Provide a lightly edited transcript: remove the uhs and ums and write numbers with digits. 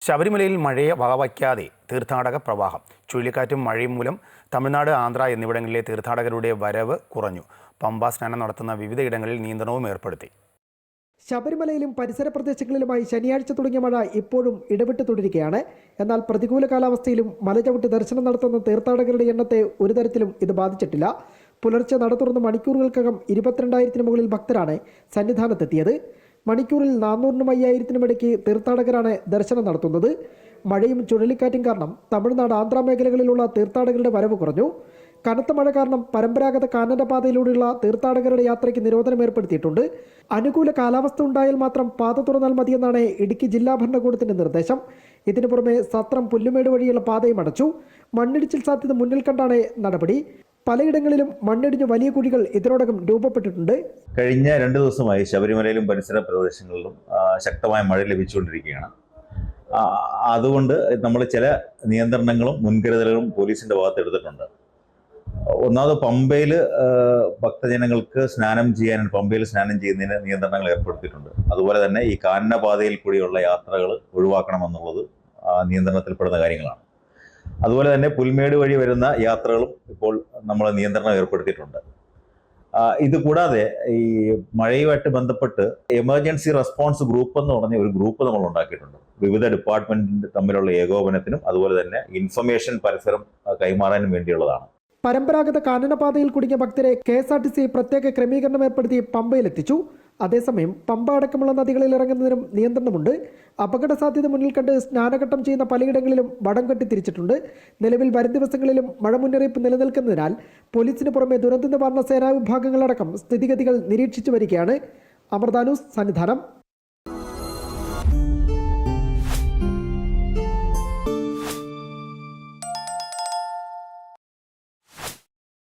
ശബരിമലയിൽ മഴയെ വകവയ്ക്കാതെ തീർത്ഥാടക പ്രവാഹം. ചുഴലിക്കാറ്റും മഴയും മൂലം തമിഴ്നാട്, ആന്ധ്ര എന്നിവിടങ്ങളിലെ തീർത്ഥാടകരുടെ വരവ് കുറഞ്ഞു. പമ്പ സ്നാനം നടത്തുന്ന വിവിധയിടങ്ങളിൽ നിയന്ത്രണവും ഏർപ്പെടുത്തി. ശബരിമലയിലും പരിസര പ്രദേശങ്ങളിലുമായി ശനിയാഴ്ച തുടങ്ങിയ മഴ ഇപ്പോഴും ഇടവിട്ട് തുടരുകയാണ്. എന്നാൽ പ്രതികൂല കാലാവസ്ഥയിലും മലചവിട്ട് ദർശനം നടത്തുന്ന തീർത്ഥാടകരുടെ എണ്ണത്തെ ഒരു തരത്തിലും ഇത് ബാധിച്ചിട്ടില്ല. പുലർച്ചെ നട തുറന്ന മണിക്കൂറുകൾക്കകം 22,000-ന് മുകളിൽ ഭക്തരാണ് സന്നിധാനത്തെത്തിയത്. മണിക്കൂറിൽ 400-നും 5,000-നും ഇടയ്ക്ക് തീർത്ഥാടകരാണ് ദർശനം നടത്തുന്നത്. മഴയും ചുഴലിക്കാറ്റും കാരണം തമിഴ്നാട്, ആന്ധ്ര മേഖലകളിലുള്ള തീർത്ഥാടകരുടെ വരവ് കുറഞ്ഞു. കനത്ത മഴ കാരണം പരമ്പരാഗത കാനനപാതയിലൂടെയുള്ള തീർത്ഥാടകരുടെ യാത്രയ്ക്ക് നിരോധനം ഏർപ്പെടുത്തിയിട്ടുണ്ട്. അനുകൂല കാലാവസ്ഥ ഉണ്ടായാൽ മാത്രം പാത തുറന്നാൽ മതിയെന്നാണ് ഇടുക്കി ജില്ലാ ഭരണകൂടത്തിന്റെ നിർദ്ദേശം. ഇതിനു പുറമെ സത്രം, പുല്ലുമേട് വഴിയുള്ള പാതയും അടച്ചു. മണ്ണിടിച്ചിൽ സാധ്യത മുന്നിൽ കണ്ടാണ് നടപടി. പലയിടങ്ങളിലും മണ്ണിടിഞ്ഞ് വലിയ കുഴികൾ ഇതിനോടകം രൂപപ്പെട്ടിട്ടുണ്ട്. കഴിഞ്ഞ 2 ദിവസമായി ശബരിമലയിലും പരിസര പ്രദേശങ്ങളിലും ശക്തമായ മഴ ലഭിച്ചുകൊണ്ടിരിക്കുകയാണ്. അതുകൊണ്ട് നമ്മൾ ചില നിയന്ത്രണങ്ങളും മുൻകരുതലുകളും പോലീസിന്റെ ഭാഗത്ത് എടുത്തിട്ടുണ്ട്. ഒന്നാമത് പമ്പയിൽ ഭക്തജനങ്ങൾക്ക് പമ്പയിൽ സ്നാനം ചെയ്യുന്നതിന് നിയന്ത്രണങ്ങൾ ഏർപ്പെടുത്തിയിട്ടുണ്ട്. അതുപോലെ തന്നെ ഈ കാനനപാതയിൽ കൂടിയുള്ള യാത്രകൾ ഒഴിവാക്കണമെന്നുള്ളത് നിയന്ത്രണത്തിൽപ്പെടുന്ന കാര്യങ്ങളാണ്. അതുപോലെ തന്നെ പുൽമേട് വഴി വരുന്ന യാത്രകളും ഇപ്പോൾ നമ്മൾ നിയന്ത്രണം ഏർപ്പെടുത്തിയിട്ടുണ്ട്. ഇതുകൂടാതെ ഈ മഴയുമായിട്ട് ബന്ധപ്പെട്ട് എമർജൻസി റെസ്പോൺസ് ഗ്രൂപ്പ് എന്ന് പറഞ്ഞ ഒരു ഗ്രൂപ്പ് നമ്മൾ ഉണ്ടാക്കിയിട്ടുണ്ട്. വിവിധ ഡിപ്പാർട്ട്മെന്റ് തമ്മിലുള്ള ഏകോപനത്തിനും അതുപോലെ തന്നെ ഇൻഫർമേഷൻ പരസ്പരം കൈമാറാനും വേണ്ടിയുള്ളതാണ്. പരമ്പരാഗത കാനനപാതയിൽ കുടുങ്ങിയ ഭക്തരെ KSRTC പ്രത്യേക ക്രമീകരണം ഏർപ്പെടുത്തി പമ്പയിലെത്തിച്ചു. അതേസമയം പമ്പ അടക്കമുള്ള നദികളിൽ ഇറങ്ങുന്നതിനും നിയന്ത്രണമുണ്ട്. അപകട സാധ്യത മുന്നിൽ കണ്ട് സ്നാനഘട്ടം ചെയ്യുന്ന പലയിടങ്ങളിലും വടം കെട്ടി തിരിച്ചിട്ടുണ്ട്. നിലവിൽ വരും ദിവസങ്ങളിലും മഴ മുന്നറിയിപ്പ് നിലനിൽക്കുന്നതിനാൽ പോലീസിന് പുറമെ ദുരന്ത നിവാരണ സേനാ വിഭാഗങ്ങളടക്കം സ്ഥിതിഗതികൾ നിരീക്ഷിച്ചു വരികയാണ്. അമൃത ന്യൂസ്, സന്നിധാനം.